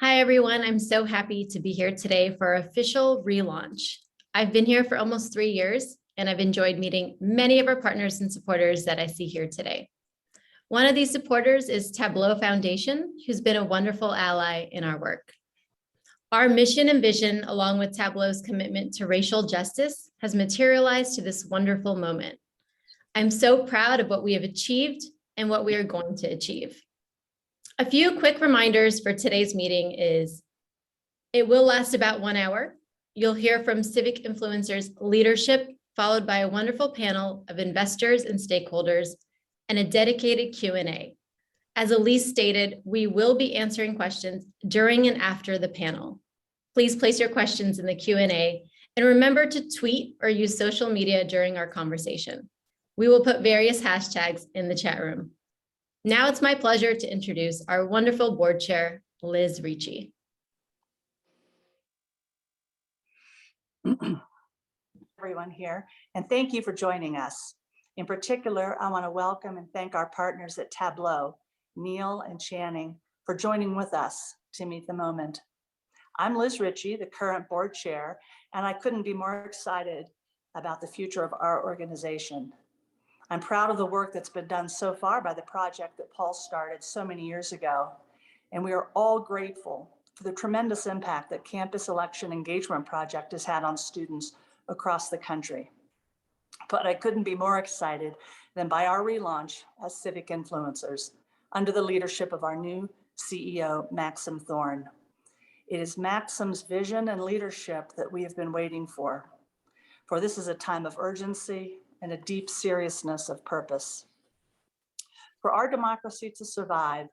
Hi, everyone. I'm so happy to be here today for our official relaunch. I've been here for almost 3 years, and I've enjoyed meeting many of our partners and supporters that I see here today. One of these supporters is Tableau Foundation, who's been a wonderful ally in our work. Our mission and vision, along with Tableau's commitment to racial justice, has materialized to this wonderful moment. I'm so proud of what we have achieved and what we are going to achieve. A few quick reminders for today's meeting is it will last about 1 hour. You'll hear from Civic Influencers leadership, followed by a wonderful panel of investors and stakeholders, and a dedicated Q&A. As Elise stated, we will be answering questions during and after the panel. Please place your questions in the Q&A and remember to tweet or use social media during our conversation. We will put various hashtags in the chat room. Now it's my pleasure to introduce our wonderful board chair, Liz Ricci. Everyone here, and thank you for joining us. In particular, I want to welcome and thank our partners at Tableau, Neil and Channing, for joining with us to meet the moment. I'm Liz Ricci, the current board chair, and I couldn't be more excited about the future of our organization. I'm proud of the work that's been done so far by the project that Paul started so many years ago, and we are all grateful for the tremendous impact that Campus Election Engagement Project has had on students across the country. But I couldn't be more excited than by our relaunch as Civic Influencers under the leadership of our new CEO, Maxim Thorne. It is Maxim's vision and leadership that we have been waiting for this is a time of urgency and a deep seriousness of purpose. For our democracy to survive,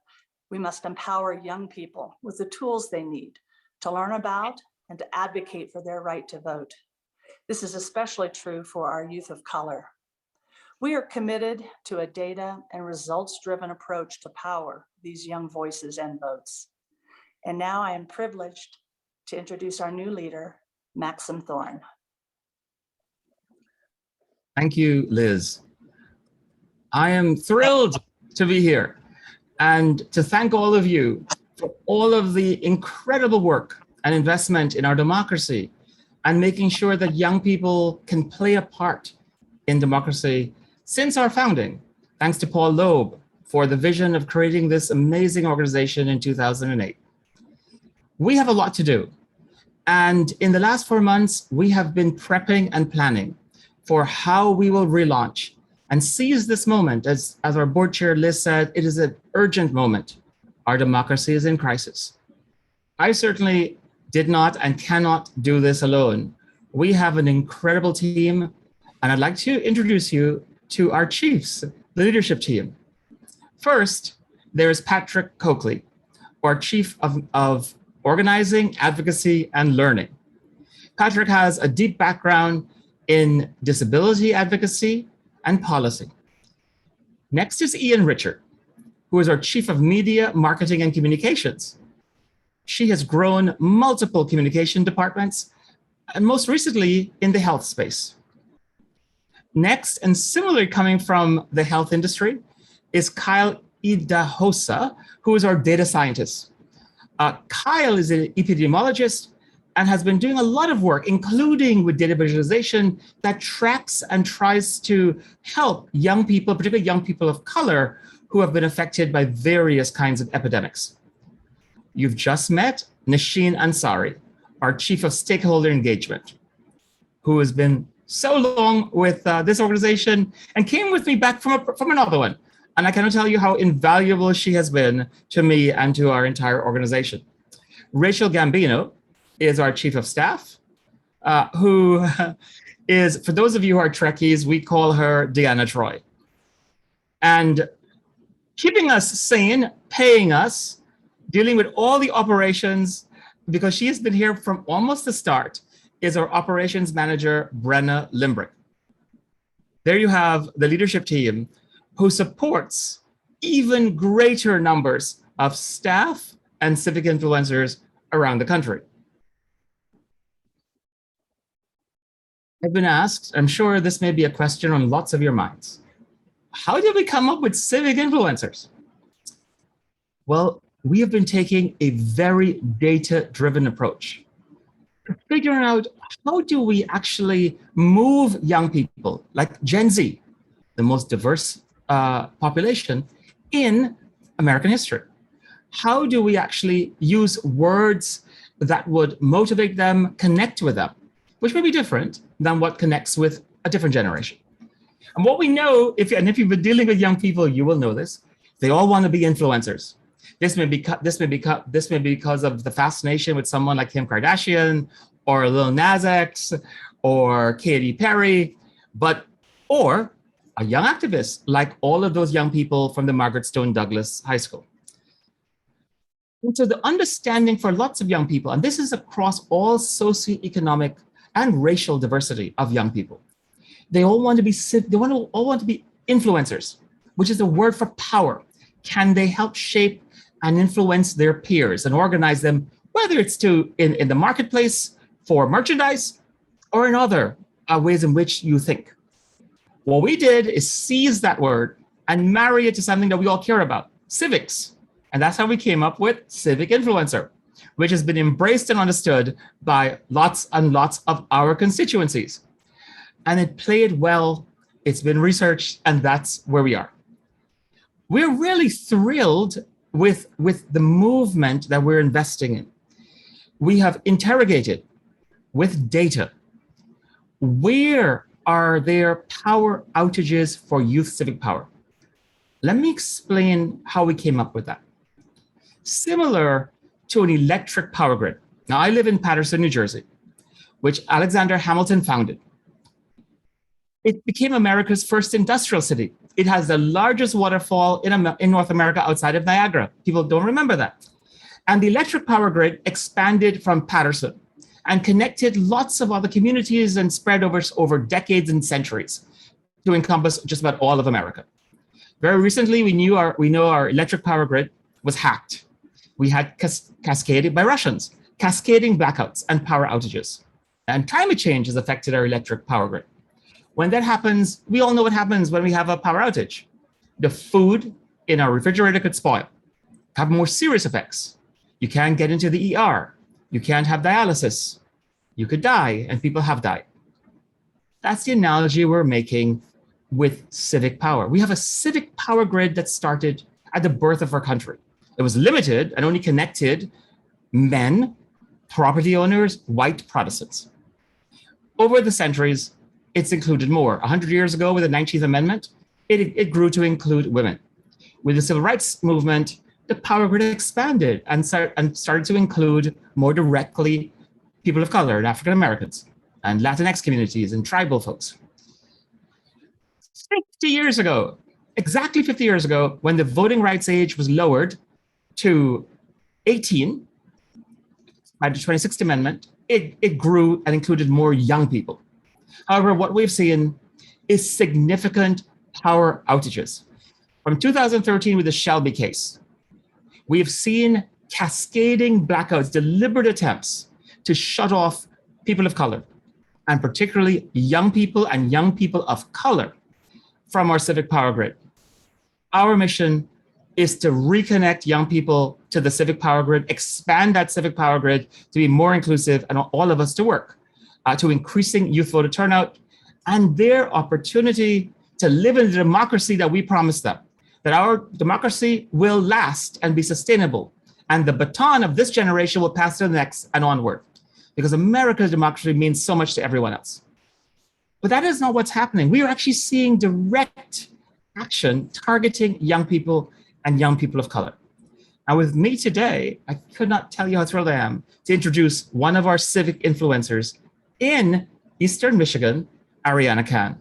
we must empower young people with the tools they need to learn about and to advocate for their right to vote. This is especially true for our youth of color. We are committed to a data and results-driven approach to power these young voices and votes. And now I am privileged to introduce our new leader, Maxim Thorne. Thank you, Liz. I am thrilled to be here and to thank all of you for all of the incredible work and investment in our democracy and making sure that young people can play a part in democracy since our founding. Thanks to Paul Loeb for the vision of creating this amazing organization in 2008. We have a lot to do. And in the last 4 months, we have been prepping and planning for how we will relaunch and seize this moment. As our board chair Liz said, it is an urgent moment. Our democracy is in crisis. I certainly did not and cannot do this alone. We have an incredible team, and I'd like to introduce you to our chiefs, the leadership team. First, there is Patrick Coakley, our Chief of Organizing, Advocacy, and Learning. Patrick has a deep background in disability advocacy and policy. Next is Ian Richard, who is our Chief of Media, Marketing, and Communications. She has grown multiple communication departments, and most recently in the health space. Next, and similarly coming from the health industry, is Kyle Idahosa, who is our data scientist. Kyle is an epidemiologist and has been doing a lot of work, including with data visualization, that tracks and tries to help young people, particularly young people of color, who have been affected by various kinds of epidemics. You've just met Nasheen Ansari, our Chief of Stakeholder Engagement, who has been so long with this organization and came with me back from another one. And I cannot tell you how invaluable she has been to me and to our entire organization. Rachel Gambino is our Chief of Staff, who is, for those of you who are Trekkies, we call her Deanna Troy. And keeping us sane, paying us, dealing with all the operations, because she has been here from almost the start, is our operations manager, Brenna Limbrick. There you have the leadership team who supports even greater numbers of staff and civic influencers around the country. I've been asked, I'm sure this may be a question on lots of your minds. How did we come up with civic influencers? Well, we have been taking a very data-driven approach, figuring out how do we actually move young people like Gen Z, the most diverse population in American history. How do we actually use words that would motivate them, connect with them, which may be different than what connects with a different generation? And what we know, if you've been dealing with young people, you will know this. They all want to be influencers. This may be because of the fascination with someone like Kim Kardashian or Lil Nas X or Katy Perry, or a young activist like all of those young people from the Margaret Stone Douglas High School. And so the understanding for lots of young people, and this is across all socioeconomic and racial diversity of young people, they all want to be influencers, which is a word for power. Can they help shape and influence their peers and organize them, whether it's in the marketplace for merchandise or in other ways in which you think? What we did is seize that word and marry it to something that we all care about, civics. And that's how we came up with Civic Influencer, which has been embraced and understood by lots and lots of our constituencies. And it played well, it's been researched, and that's where we are. We're really thrilled with the movement that we're investing in. We have interrogated with data, where are there power outages for youth civic power? Let me explain how we came up with that. Similar to an electric power grid. Now, I live in Paterson, New Jersey, which Alexander Hamilton founded. It became America's first industrial city. It has the largest waterfall in North America outside of Niagara. People don't remember that. And the electric power grid expanded from Paterson and connected lots of other communities and spread over decades and centuries to encompass just about all of America. Very recently, we know our electric power grid was hacked. We had cascaded by Russians, cascading blackouts and power outages. And climate change has affected our electric power grid. When that happens, we all know what happens when we have a power outage. The food in our refrigerator could spoil, have more serious effects. You can't get into the ER. You can't have dialysis. You could die, and people have died. That's the analogy we're making with civic power. We have a civic power grid that started at the birth of our country. It was limited and only connected men, property owners, white Protestants. Over the centuries, it's included more. 100 years ago, with the 19th Amendment, it grew to include women. With the Civil Rights Movement, the power grid expanded and started to include more directly people of color and African Americans and Latinx communities and tribal folks. 50 years ago, exactly 50 years ago, when the voting rights age was lowered to 18 by the 26th Amendment, it grew and included more young people. However, what we've seen is significant power outages. From 2013 with the Shelby case, we've seen cascading blackouts, deliberate attempts to shut off people of color, and particularly young people and young people of color from our civic power grid. Our mission is to reconnect young people to the civic power grid, expand that civic power grid to be more inclusive and all of us to work to increasing youth voter turnout and their opportunity to live in the democracy that we promised them, that our democracy will last and be sustainable. And the baton of this generation will pass to the next and onward, because America's democracy means so much to everyone else. But that is not what's happening. We are actually seeing direct action targeting young people and young people of color. And with me today, I could not tell you how thrilled I am to introduce one of our civic influencers in Eastern Michigan, Ariana Khan.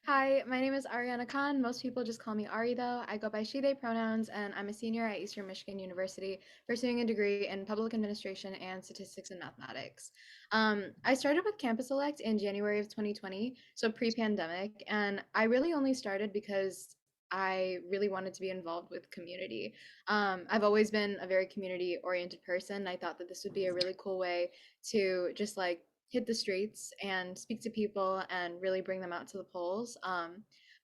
Hi, my name is Ariana Khan. Most people just call me Ari though. I go by she, they pronouns, and I'm a senior at Eastern Michigan University, pursuing a degree in public administration and statistics and mathematics. I started with Campus Select in January of 2020, so pre-pandemic, and I really only started because I really wanted to be involved with community. I've always been a very community-oriented person. I thought that this would be a really cool way to just like hit the streets and speak to people and really bring them out to the polls.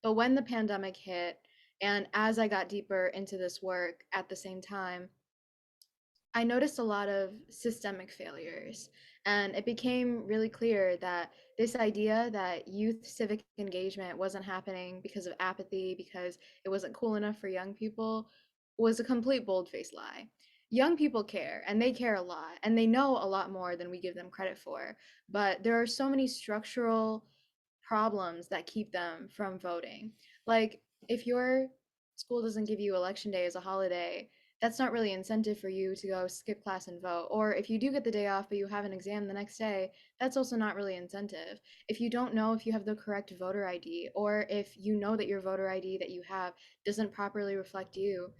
But when the pandemic hit, And as I got deeper into this work at the same time, I noticed a lot of systemic failures. And it became really clear that this idea that youth civic engagement wasn't happening because of apathy, because it wasn't cool enough for young people, was a complete bold-faced lie. Young people care, and they care a lot, and they know a lot more than we give them credit for. But there are so many structural problems that keep them from voting. Like, if your school doesn't give you election day as a holiday, that's not really incentive for you to go skip class and vote. Or if you do get the day off, but you have an exam the next day, that's also not really incentive. If you don't know if you have the correct voter ID, or if you know that your voter ID that you have doesn't properly reflect you,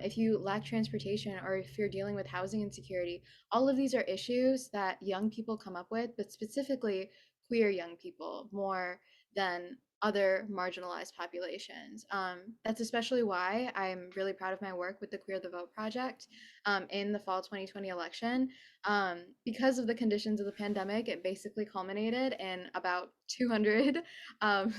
if you lack transportation, or if you're dealing with housing insecurity, all of these are issues that young people come up with, but specifically queer young people more than other marginalized populations. That's especially why I'm really proud of my work with the Queer the Vote project in the fall 2020 election. Because of the conditions of the pandemic, it basically culminated in about 200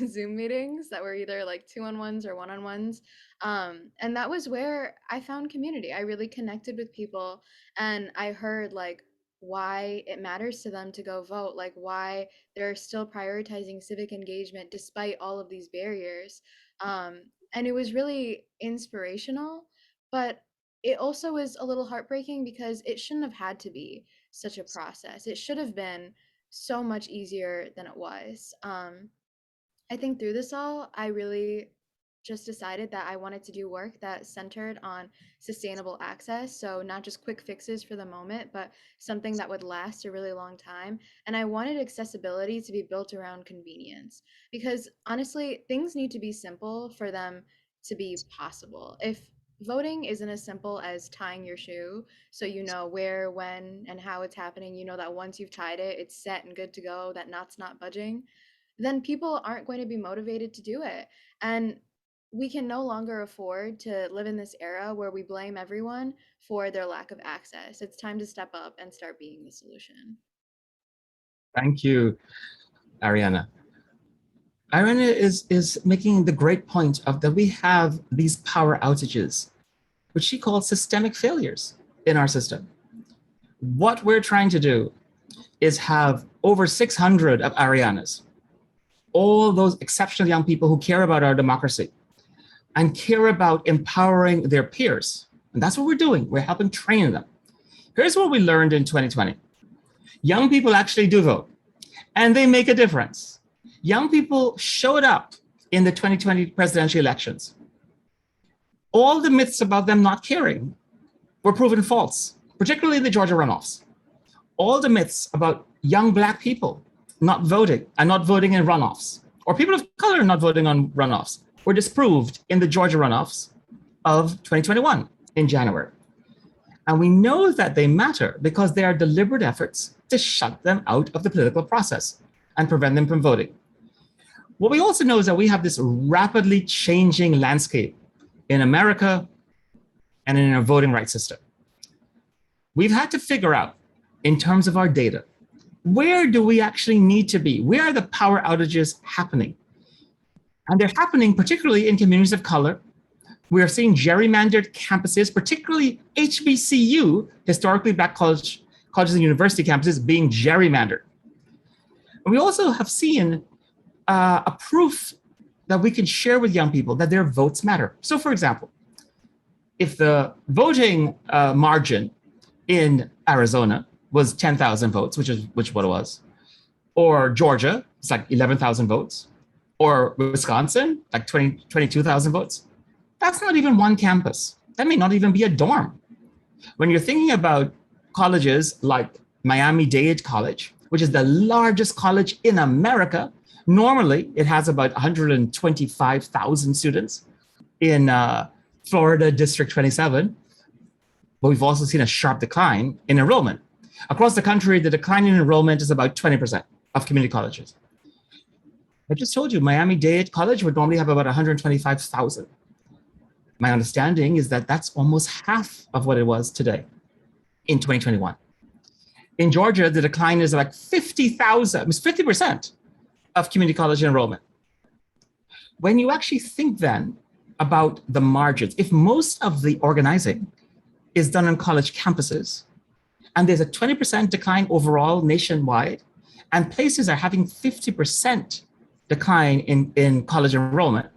Zoom meetings that were either like 2-on-1s or 1-on-1s. And that was where I found community. I really connected with people, and I heard like why it matters to them to go vote, like why they're still prioritizing civic engagement despite all of these barriers. And it was really inspirational, but it also was a little heartbreaking because it shouldn't have had to be such a process. It should have been so much easier than it was. I think through this all, I really just decided that I wanted to do work that centered on sustainable access. So, not just quick fixes for the moment, but something that would last a really long time. And I wanted accessibility to be built around convenience because honestly, things need to be simple for them to be possible. If voting isn't as simple as tying your shoe, so you know where, when, and how it's happening, you know that once you've tied it, it's set and good to go, that knot's not budging, then people aren't going to be motivated to do it. And we can no longer afford to live in this era where we blame everyone for their lack of access. It's time to step up and start being the solution. Thank you, Ariana. Ariana is making the great point of that we have these power outages, which she calls systemic failures in our system. What we're trying to do is have over 600 of Arianas, all those exceptional young people who care about our democracy and care about empowering their peers. And that's what we're doing. We're helping train them. Here's what we learned in 2020. Young people actually do vote, and they make a difference. Young people showed up in the 2020 presidential elections. All the myths about them not caring were proven false, particularly in the Georgia runoffs. All the myths about young Black people not voting and not voting in runoffs, or people of color not voting on runoffs, were disproved in the Georgia runoffs of 2021 in January. And we know that they matter because they are deliberate efforts to shut them out of the political process and prevent them from voting. What we also know is that we have this rapidly changing landscape in America and in our voting rights system. We've had to figure out, in terms of our data, where do we actually need to be? Where are the power outages happening? And they're happening particularly in communities of color. We are seeing gerrymandered campuses, particularly HBCU, historically Black colleges and university campuses, being gerrymandered. And we also have seen a proof that we can share with young people that their votes matter. So for example, if the voting margin in Arizona was 10,000 votes, which what it was, or Georgia, it's like 11,000 votes, or Wisconsin, like 22,000 votes, that's not even one campus. That may not even be a dorm. When you're thinking about colleges like Miami-Dade College, which is the largest college in America, normally it has about 125,000 students in Florida District 27, but we've also seen a sharp decline in enrollment. Across the country, the decline in enrollment is about 20% of community colleges. I just told you, Miami-Dade College would normally have about 125,000. My understanding is that that's almost half of what it was today in 2021. In Georgia, the decline is like 50,000, it's 50% of community college enrollment. When you actually think then about the margins. If most of the organizing is done on college campuses, and there's a 20% decline overall nationwide, and places are having 50% decline in college enrollment,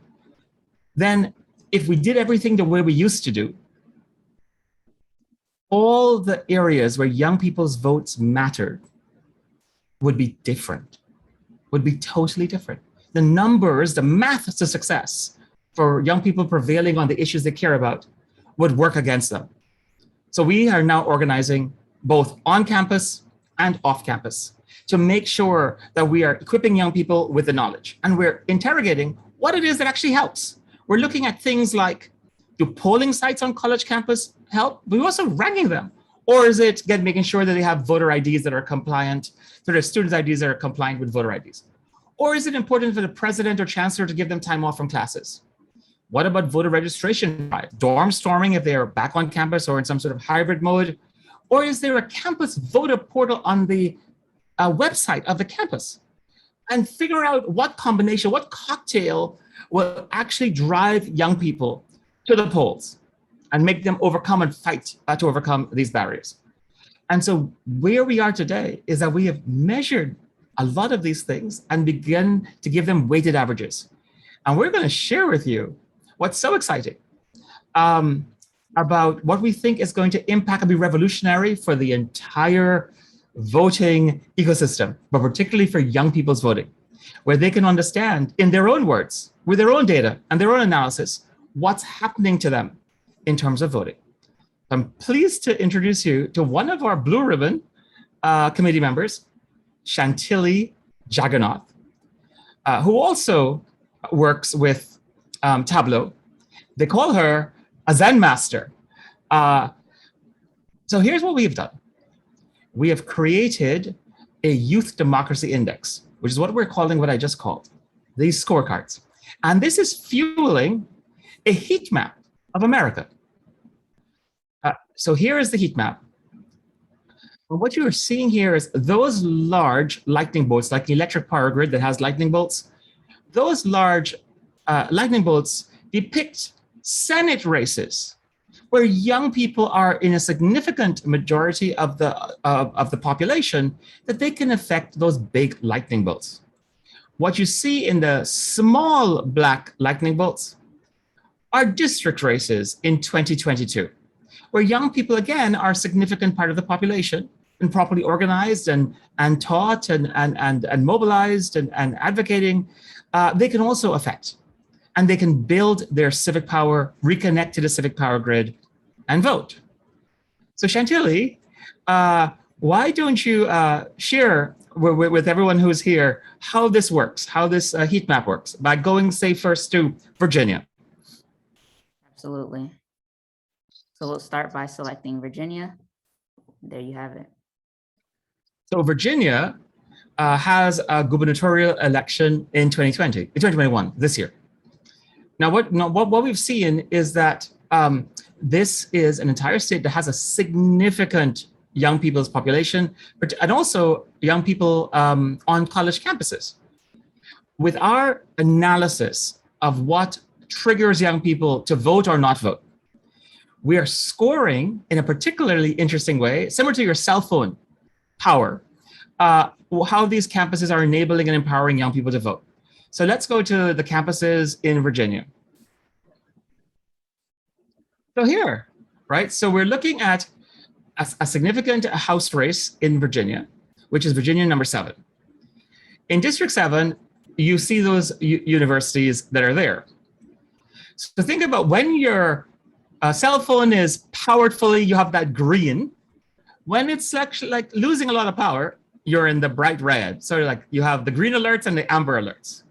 then if we did everything the way we used to do, all the areas where young people's votes mattered would be different, would be totally different. The numbers, the math to success for young people prevailing on the issues they care about would work against them. So we are now organizing both on campus and off campus to make sure that we are equipping young people with the knowledge, and we're interrogating what it is that actually helps. We're looking at things like, do polling sites on college campus help? But we're also ranking them. Or is it making sure that they have voter IDs that are compliant, that their students' IDs that are compliant with voter IDs? Or is it important for the president or chancellor to give them time off from classes? What about voter registration? Dorm storming if they're back on campus or in some sort of hybrid mode? Or is there a campus voter portal on the website of the campus? And figure out what combination, what cocktail will actually drive young people to the polls and make them overcome and fight to overcome these barriers. And so where we are today is that we have measured a lot of these things and begin to give them weighted averages. And we're going to share with you what's so exciting about what we think is going to impact and be revolutionary for the entire voting ecosystem, but particularly for young people's voting, where they can understand in their own words, with their own data and their own analysis, what's happening to them in terms of voting. I'm pleased to introduce you to one of our Blue Ribbon committee members, Chantilly Jagannath, who also works with Tableau. They call her a Zen master. So here's what we've done. We have created a youth democracy index, which is what we're calling what I just called, these scorecards. And this is fueling a heat map of America. So here is the heat map. And what you are seeing here is those large lightning bolts, like the electric power grid that has lightning bolts. Those large lightning bolts depict Senate races where young people are in a significant majority of the population, that they can affect those big lightning bolts. What you see in the small black lightning bolts are district races in 2022, where young people, again, are a significant part of the population and properly organized and taught and mobilized and advocating, they can also affect. And they can build their civic power, reconnect to the civic power grid, and vote. So Chantilly, why don't you share with everyone who's here how this works, how this heat map works, by going, say, first to Virginia. Absolutely. So we'll start by selecting Virginia. There you have it. So Virginia has a gubernatorial election in 2021, this year. Now, what we've seen is that this is an entire state that has a significant young people's population, and also young people on college campuses. With our analysis of what triggers young people to vote or not vote, we are scoring in a particularly interesting way, similar to your cell phone power, how these campuses are enabling and empowering young people to vote. So let's go to the campuses in Virginia. So here, right? So we're looking at a significant House race in Virginia, which is Virginia number 7. In District 7, you see those universities that are there. So think about when your cell phone is powered fully, you have that green. When it's actually like losing a lot of power, you're in the bright red. So like you have the green alerts and the amber alerts.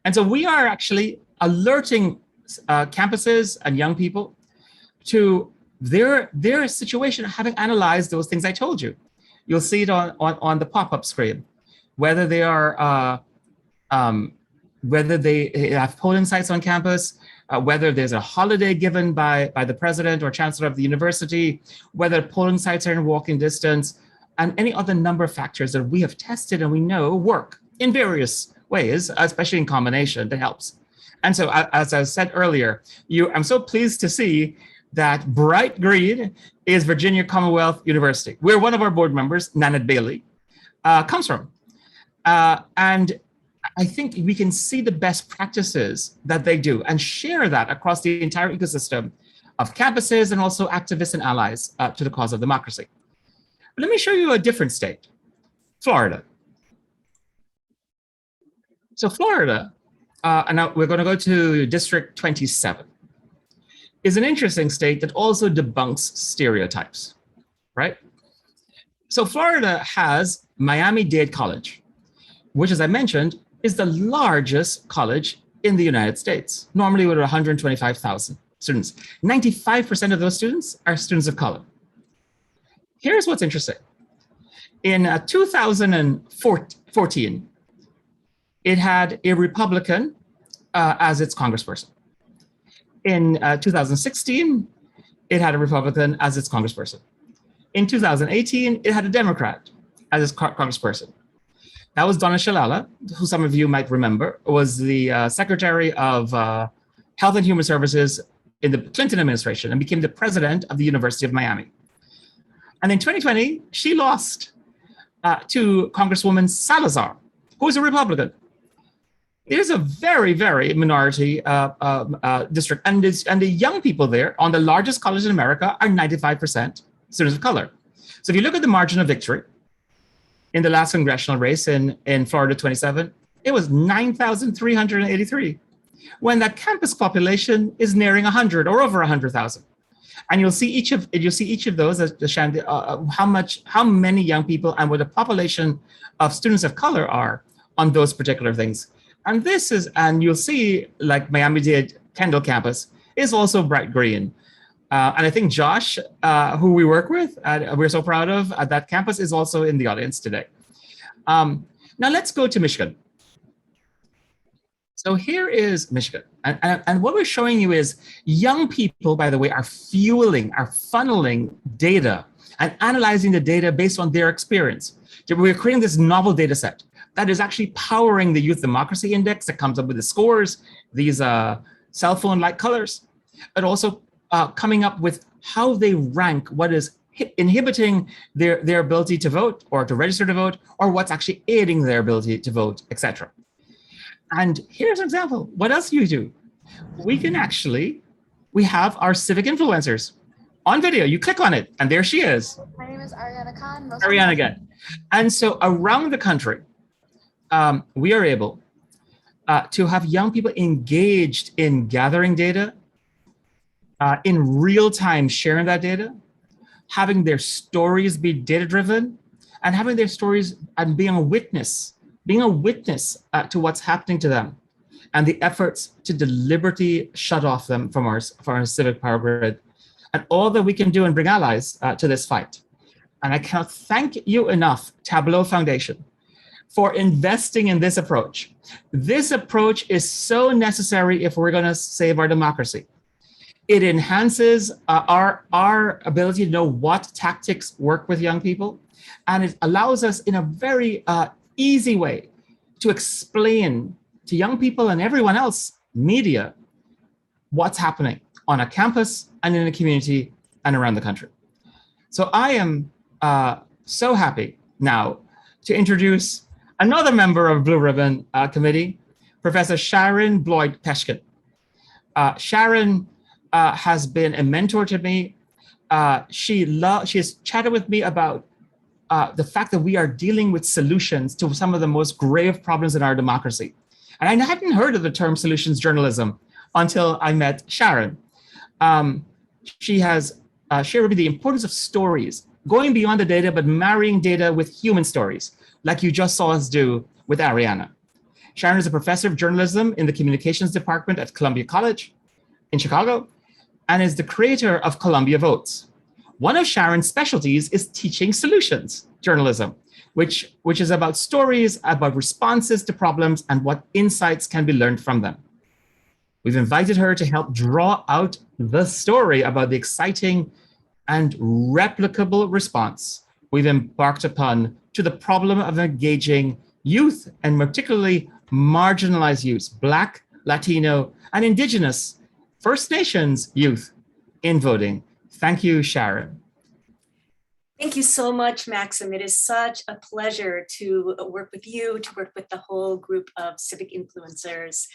And so we are actually alerting campuses and young people to their situation, having analyzed those things I told you. You'll see it on the pop-up screen, whether they are, whether they have polling sites on campus, whether there's a holiday given by the president or chancellor of the university, whether polling sites are in walking distance, and any other number of factors that we have tested and we know work in various ways, especially in combination, that helps. And so, as I said earlier, I'm so pleased to see that bright green is Virginia Commonwealth University, where one of our board members, Nanette Bailey, comes from. And I think we can see the best practices that they do and share that across the entire ecosystem of campuses and also activists and allies to the cause of democracy. But let me show you a different state, Florida. So Florida, and now we're going to go to District 27, is an interesting state that also debunks stereotypes, right? So Florida has Miami-Dade College, which, as I mentioned, is the largest college in the United States, normally with 125,000 students. 95% of those students are students of color. Here's what's interesting. In 2014, it had a Republican as its congressperson. In 2016, it had a Republican as its congressperson. In 2018, it had a Democrat as its congressperson. That was Donna Shalala, who some of you might remember, was the Secretary of Health and Human Services in the Clinton administration and became the president of the University of Miami. And in 2020, she lost to Congresswoman Salazar, who is a Republican. It is a very, very minority district. And the young people there on the largest college in America are 95% students of color. So if you look at the margin of victory in the last congressional race in Florida 27, it was 9,383, when that campus population is nearing 100 or over 100,000. And you'll see each of those, how many young people and what the population of students of color are on those particular things. And you'll see, like Miami-Dade Kendall campus is also bright green. And I think Josh, who we work with, we're so proud of at that campus, is also in the audience today. Now let's go to Michigan. So here is Michigan. And what we're showing you is young people, by the way, are funneling data and analyzing the data based on their experience. We're creating this novel data set that is actually powering the Youth Democracy Index that comes up with the scores, these cell phone-like colors, but also coming up with how they rank what is inhibiting their ability to vote or to register to vote, or what's actually aiding their ability to vote, etc. And here's an example. What else do you do? We have our civic influencers on video. You click on it, and there she is. My name is Ariana Khan. Ariana again. And so around the country, we are able to have young people engaged in gathering data, in real time sharing that data, having their stories be data-driven, and having their stories and being a witness to what's happening to them, and the efforts to deliberately shut off them from our civic power grid, and all that we can do and bring allies to this fight. And I cannot thank you enough, Tableau Foundation, for investing in this approach. This approach is so necessary if we're going to save our democracy. It enhances our ability to know what tactics work with young people, and it allows us in a very easy way to explain to young people and everyone else, media, what's happening on a campus and in a community and around the country. So I am so happy now to introduce another member of Blue Ribbon Committee, Professor Sharon Bloyd-Peshkin. Sharon has been a mentor to me. She has chatted with me about the fact that we are dealing with solutions to some of the most grave problems in our democracy. And I hadn't heard of the term solutions journalism until I met Sharon. She has shared with me the importance of stories, going beyond the data, but marrying data with human stories, like you just saw us do with Ariana. Sharon is a professor of journalism in the communications department at Columbia College in Chicago, and is the creator of Columbia Votes. One of Sharon's specialties is teaching solutions journalism, which is about stories, about responses to problems, and what insights can be learned from them. We've invited her to help draw out the story about the exciting and replicable response we've embarked upon to the problem of engaging youth, and particularly marginalized youth, Black, Latino, and Indigenous First Nations youth in voting. Thank you, Sharon. Thank you so much, Maxim. It is such a pleasure to work with you, to work with the whole group of civic influencers.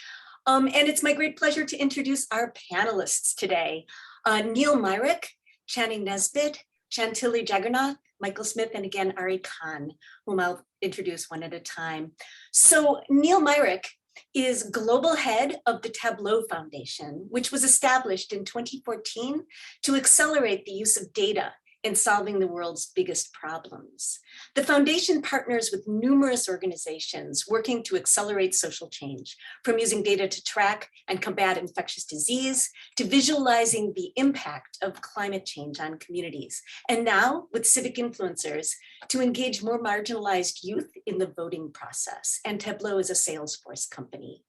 And it's my great pleasure to introduce our panelists today. Neil Myrick, Channing Nesbitt, Chantilly Jagannath, Michael Smith, and again, Ari Khan, whom I'll introduce one at a time. So Neil Myrick is global head of the Tableau Foundation, which was established in 2014 to accelerate the use of data in solving the world's biggest problems. The foundation partners with numerous organizations working to accelerate social change, from using data to track and combat infectious disease, to visualizing the impact of climate change on communities. And now with civic influencers to engage more marginalized youth in the voting process. And Tableau is a Salesforce company.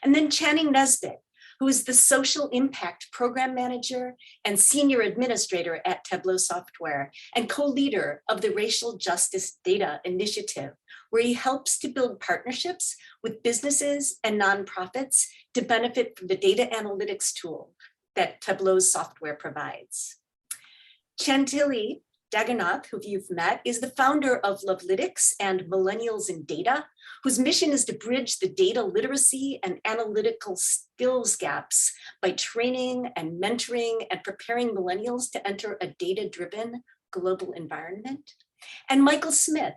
And then Channing Nesbitt, who is the social impact program manager and senior administrator at Tableau Software and co-leader of the Racial Justice Data Initiative, where he helps to build partnerships with businesses and nonprofits to benefit from the data analytics tool that Tableau's software provides. Chantilly Jagannath, who you've met, is the founder of Lovelytics and Millennials in Data, whose mission is to bridge the data literacy and analytical skills gaps by training and mentoring and preparing millennials to enter a data-driven global environment. And Michael Smith,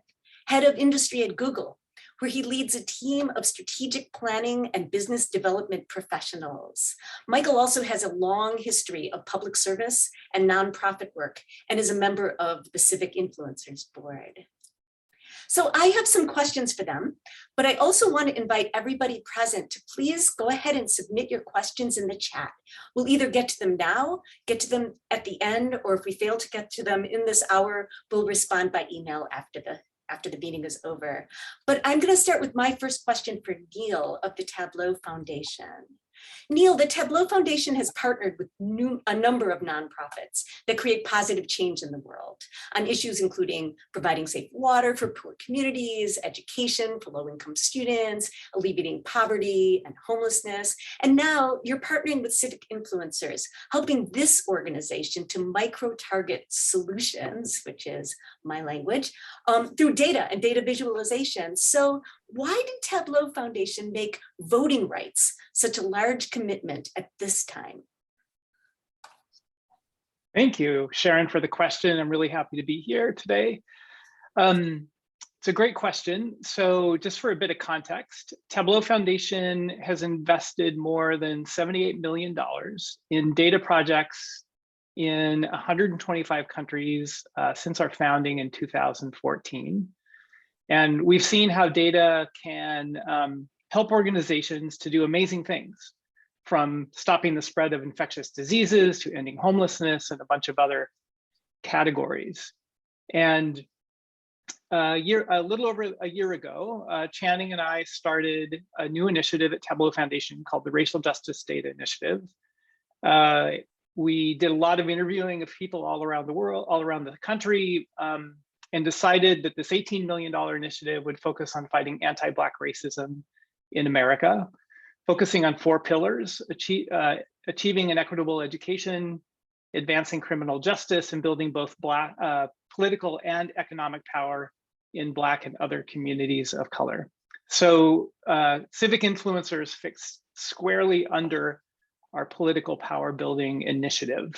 head of industry at Google, where he leads a team of strategic planning and business development professionals. Michael also has a long history of public service and nonprofit work and is a member of the Civic Influencers Board. So I have some questions for them, but I also want to invite everybody present to please go ahead and submit your questions in the chat. We'll either get to them now, get to them at the end, or if we fail to get to them in this hour, we'll respond by email after the meeting is over. But I'm going to start with my first question for Neil of the Tableau Foundation. Neil, the Tableau Foundation has partnered with a number of nonprofits that create positive change in the world on issues including providing safe water for poor communities, education for low-income students, alleviating poverty and homelessness. And now you're partnering with civic influencers, helping this organization to micro-target solutions, which is my language, through data and data visualization. So why did Tableau Foundation make voting rights such a large commitment at this time? Thank you, Sharon, for the question. I'm really happy to be here today. It's a great question. So just for a bit of context, Tableau Foundation has invested more than $78 million in data projects in 125 countries since our founding in 2014. And we've seen how data can help organizations to do amazing things, from stopping the spread of infectious diseases to ending homelessness and a bunch of other categories. And a little over a year ago, Channing and I started a new initiative at Tableau Foundation called the Racial Justice Data Initiative. We did a lot of interviewing of people all around the world, all around the country, and decided that this $18 million initiative would focus on fighting anti-Black racism in America, focusing on 4 pillars: achieving an equitable education, advancing criminal justice, and building both Black political and economic power in Black and other communities of color. So civic influencers fits squarely under our political power building initiative.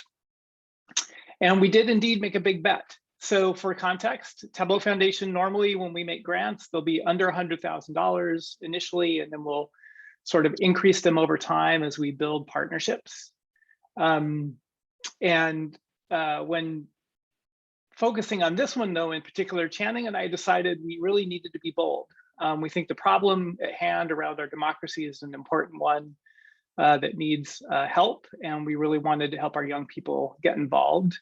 And we did indeed make a big bet. So for context, Tableau Foundation, normally when we make grants, they'll be under $100,000 initially, and then we'll sort of increase them over time as we build partnerships. When focusing on this one though, in particular, Channing and I decided we really needed to be bold. We think the problem at hand around our democracy is an important one that needs help, and we really wanted to help our young people get involved.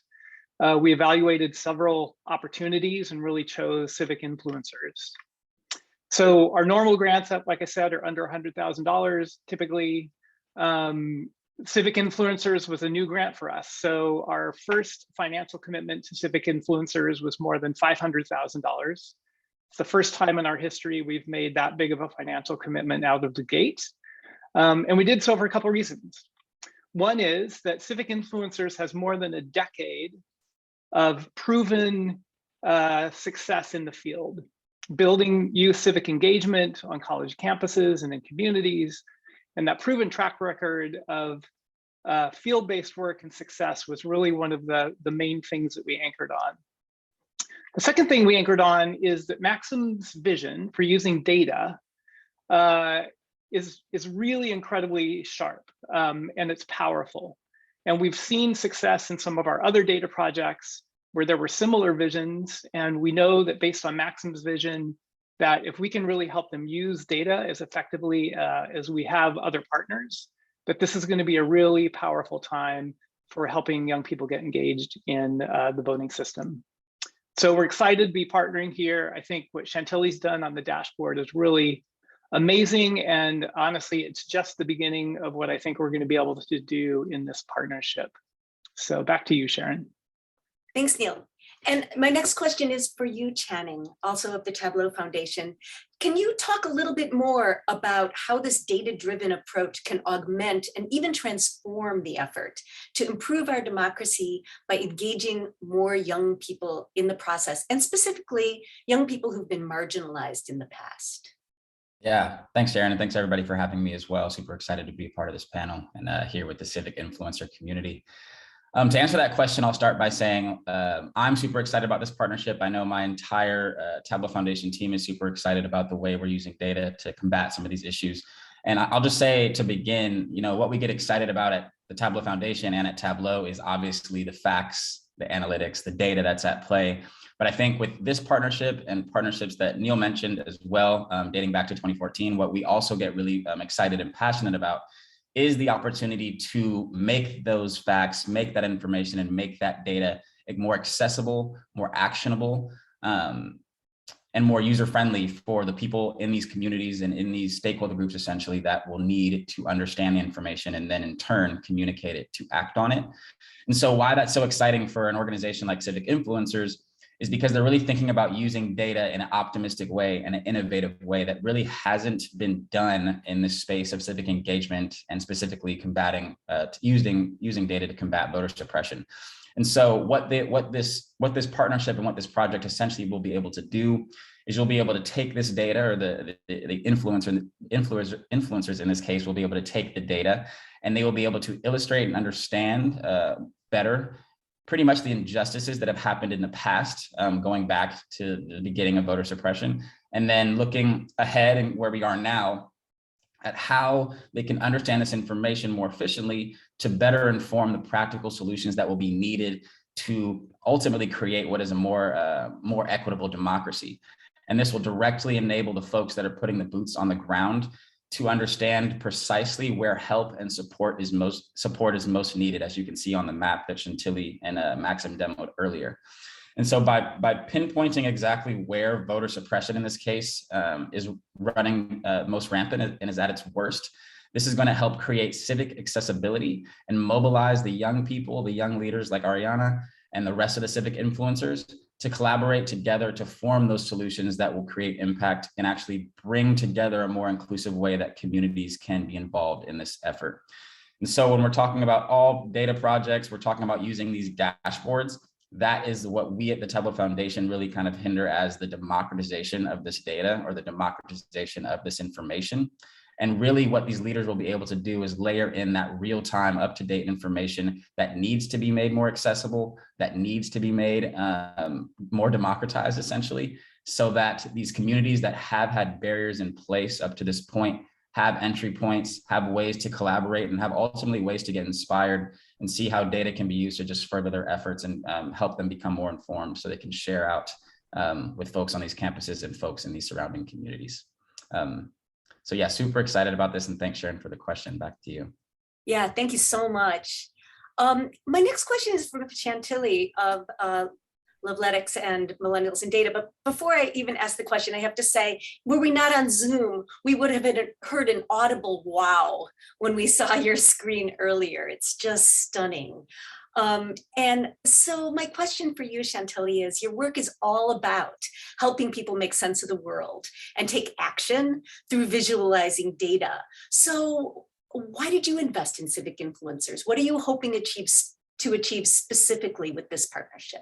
We evaluated several opportunities and really chose civic influencers. So our normal grants, like I said, are under $100,000 typically. Civic Influencers was a new grant for us. So our first financial commitment to Civic Influencers was more than $500,000. It's the first time in our history we've made that big of a financial commitment out of the gate. And we did so for a couple of reasons. One is that Civic Influencers has more than a decade of proven success in the field, building youth civic engagement on college campuses and in communities. And that proven track record of field-based work and success was really one of the main things that we anchored on. The second thing we anchored on is that Maxim's vision for using data is really incredibly sharp, and it's powerful. And we've seen success in some of our other data projects where there were similar visions. And we know that based on Maxim's vision, that if we can really help them use data as effectively as we have other partners, that this is going to be a really powerful time for helping young people get engaged in the voting system. So we're excited to be partnering here. I think what Chantilly's done on the dashboard is really amazing. And honestly, it's just the beginning of what I think we're going to be able to do in this partnership. So back to you, Sharon. Thanks, Neil. And my next question is for you, Channing, also of the Tableau Foundation. Can you talk a little bit more about how this data-driven approach can augment and even transform the effort to improve our democracy by engaging more young people in the process, and specifically young people who've been marginalized in the past? Yeah, thanks, Sharon, and thanks everybody for having me as well. Super excited to be a part of this panel and here with the Civic Influencer community. To answer that question, I'll start by saying I'm super excited about this partnership. I know my entire Tableau Foundation team is super excited about the way we're using data to combat some of these issues. And I'll just say to begin, what we get excited about at the Tableau Foundation and at Tableau is obviously the facts, the analytics, the data that's at play. But I think with this partnership and partnerships that Neil mentioned as well, dating back to 2014, what we also get really excited and passionate about is the opportunity to make those facts, make that information, and make that data more accessible, more actionable, and more user-friendly for the people in these communities and in these stakeholder groups, essentially, that will need to understand the information and then in turn communicate it to act on it. And so why that's so exciting for an organization like Civic Influencers is because they're really thinking about using data in an optimistic way and an innovative way that really hasn't been done in this space of civic engagement and specifically combating, using data to combat voter suppression. And so what this partnership and what this project essentially will be able to do is you'll be able to take this data, or the influencers in this case will be able to take the data, and they will be able to illustrate and understand better pretty much the injustices that have happened in the past, going back to the beginning of voter suppression, and then looking ahead and where we are now at how they can understand this information more efficiently to better inform the practical solutions that will be needed to ultimately create what is a more equitable democracy. And this will directly enable the folks that are putting the boots on the ground to understand precisely where help and support is most needed, as you can see on the map that Chantilly and Maxim demoed earlier. And so by pinpointing exactly where voter suppression in this case is running most rampant and is at its worst, this is going to help create civic accessibility and mobilize the young people, the young leaders like Ariana and the rest of the civic influencers to collaborate together to form those solutions that will create impact and actually bring together a more inclusive way that communities can be involved in this effort. And so when we're talking about all data projects, we're talking about using these dashboards. That is what we at the Tableau Foundation really kind of hinder as the democratization of this data or the democratization of this information. And really what these leaders will be able to do is layer in that real-time, up-to-date information that needs to be made more accessible, that needs to be made more democratized, essentially, so that these communities that have had barriers in place up to this point have entry points, have ways to collaborate, and have ultimately ways to get inspired and see how data can be used to just further their efforts and help them become more informed so they can share out with folks on these campuses and folks in these surrounding communities. So yeah, super excited about this, and thanks, Sharon, for the question. Back to you. Yeah, thank you so much. My next question is for Chantilly of Loveletics and Millennials in Data. But before I even ask the question, I have to say, were we not on Zoom, we would have heard an audible wow when we saw your screen earlier. It's just stunning. And so my question for you, Chantilly, is your work is all about helping people make sense of the world and take action through visualizing data. So why did you invest in Civic Influencers? What are you hoping to achieve specifically with this partnership?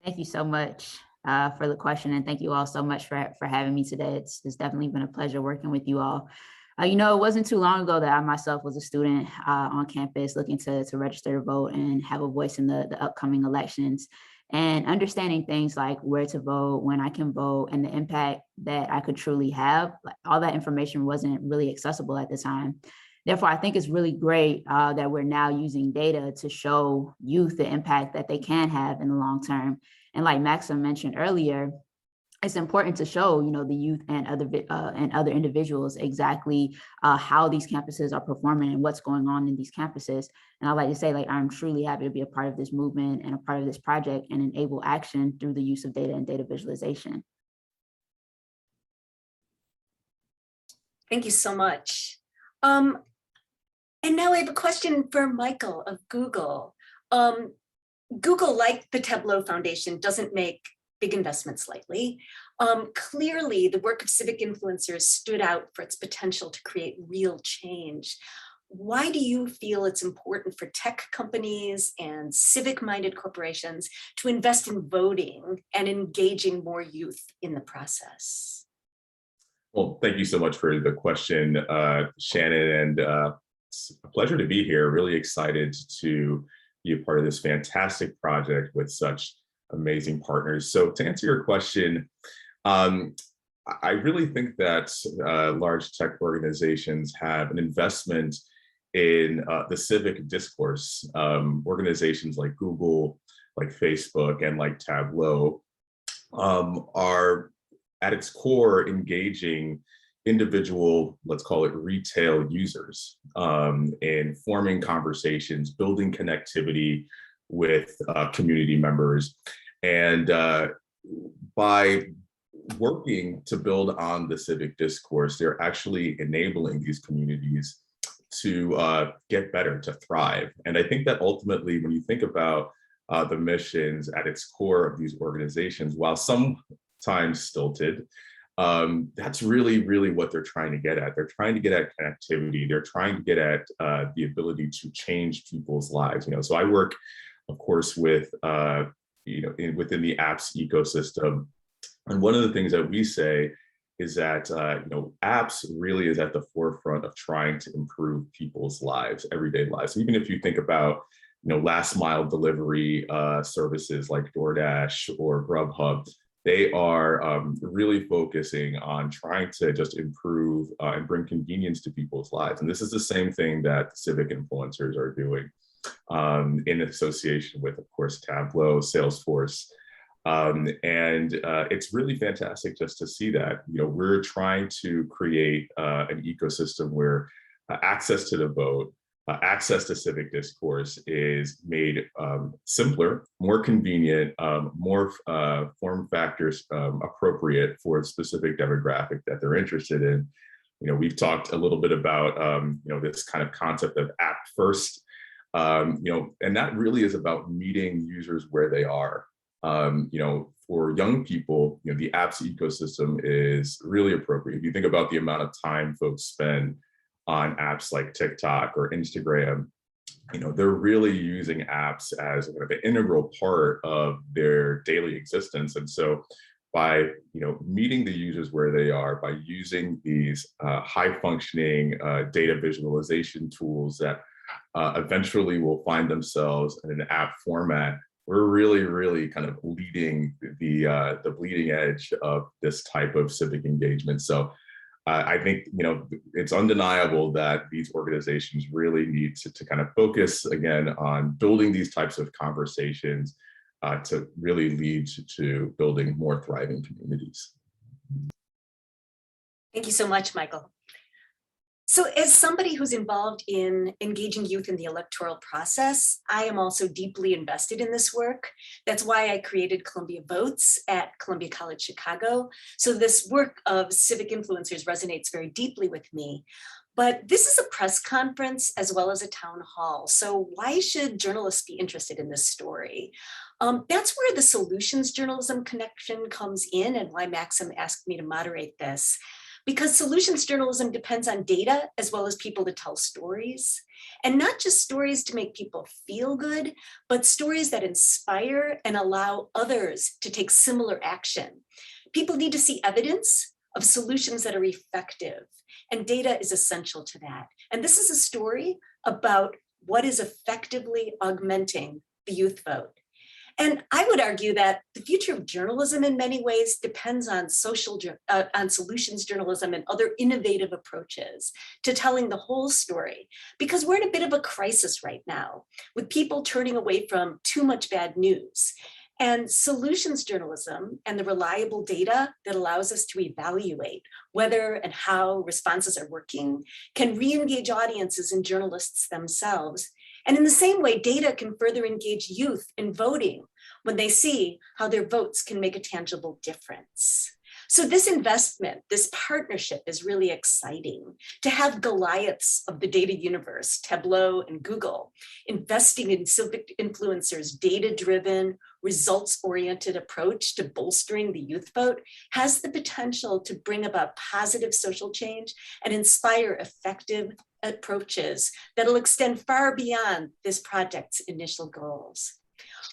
Thank you so much for the question, and thank you all so much for having me today. It's definitely been a pleasure working with you all. You know, it wasn't too long ago that I myself was a student on campus looking to register to vote and have a voice in the upcoming elections, and understanding things like where to vote, when I can vote, and the impact that I could truly have. All that information wasn't really accessible at the time. Therefore, I think it's really great that we're now using data to show youth the impact that they can have in the long term. And like Maxim mentioned earlier, it's important to show, you know, the youth and other individuals exactly how these campuses are performing and what's going on in these campuses. And I'd like to say, like, I'm truly happy to be a part of this movement and a part of this project and enable action through the use of data and data visualization. Thank you so much. And now I have a question for Michael of Google. Google, like the Tableau Foundation, doesn't make big investments lightly. Clearly, the work of Civic Influencers stood out for its potential to create real change. Why do you feel it's important for tech companies and civic-minded corporations to invest in voting and engaging more youth in the process? Well, thank you so much for the question, Shannon, and it's a pleasure to be here. Really excited to be a part of this fantastic project with such amazing partners. So to answer your question, I really think that large tech organizations have an investment in the civic discourse. Organizations like Google, like Facebook, and like Tableau are at its core engaging individual, let's call it retail users, in forming conversations, building connectivity with community members. And by working to build on the civic discourse, they're actually enabling these communities to get better, to thrive. And I think that ultimately, when you think about the missions at its core of these organizations, while sometimes stilted, that's really what they're trying to get at. They're trying to get at connectivity. They're trying to get at the ability to change people's lives. You know, so I work, of course, with within the apps ecosystem, and one of the things that we say is that apps really is at the forefront of trying to improve people's lives, everyday lives. So even if you think about last mile delivery services like DoorDash or Grubhub, they are really focusing on trying to just improve and bring convenience to people's lives. And this is the same thing that civic influencers are doing in association with, of course, Tableau, Salesforce. And it's really fantastic just to see that. We're trying to create an ecosystem where access to the vote, access to civic discourse is made simpler, more convenient, more form factors appropriate for a specific demographic that they're interested in. We've talked a little bit about this kind of concept of app first, and that really is about meeting users where they are. For young people, the apps ecosystem is really appropriate. If you think about the amount of time folks spend on apps like TikTok or Instagram, they're really using apps as kind of an integral part of their daily existence. And so by meeting the users where they are, by using these high functioning data visualization tools that eventually will find themselves in an app format, we're really kind of leading the bleeding edge of this type of civic engagement. So I think it's undeniable that these organizations really need to kind of focus again on building these types of conversations to really lead to building more thriving communities. Thank you so much, Michael. So as somebody who's involved in engaging youth in the electoral process, I am also deeply invested in this work. That's why I created Columbia Votes at Columbia College Chicago. So this work of civic influencers resonates very deeply with me. But this is a press conference as well as a town hall. So why should journalists be interested in this story? That's where the solutions journalism connection comes in and why Maxim asked me to moderate this. Because solutions journalism depends on data as well as people to tell stories. And not just stories to make people feel good, but stories that inspire and allow others to take similar action. People need to see evidence of solutions that are effective, and data is essential to that. And this is a story about what is effectively augmenting the youth vote. And I would argue that the future of journalism in many ways depends on on solutions journalism and other innovative approaches to telling the whole story, because we're in a bit of a crisis right now with people turning away from too much bad news. And solutions journalism and the reliable data that allows us to evaluate whether and how responses are working can re-engage audiences and journalists themselves. And in the same way, data can further engage youth in voting when they see how their votes can make a tangible difference. So this investment, this partnership is really exciting. To have Goliaths of the data universe, Tableau and Google, investing in civic influencers' data-driven, results-oriented approach to bolstering the youth vote has the potential to bring about positive social change and inspire effective approaches that'll extend far beyond this project's initial goals.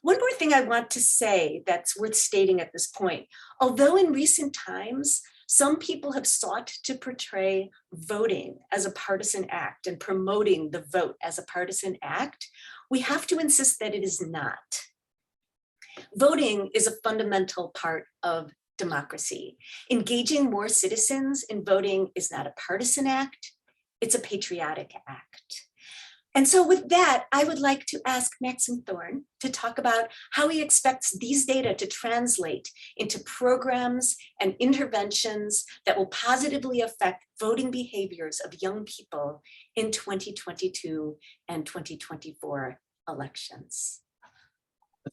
One more thing I want to say that's worth stating at this point. Although in recent times, some people have sought to portray voting as a partisan act and promoting the vote as a partisan act, we have to insist that it is not. Voting is a fundamental part of democracy. Engaging more citizens in voting is not a partisan act, it's a patriotic act. And so with that, I would like to ask Maxim Thorne to talk about how he expects these data to translate into programs and interventions that will positively affect voting behaviors of young people in 2022 and 2024 elections.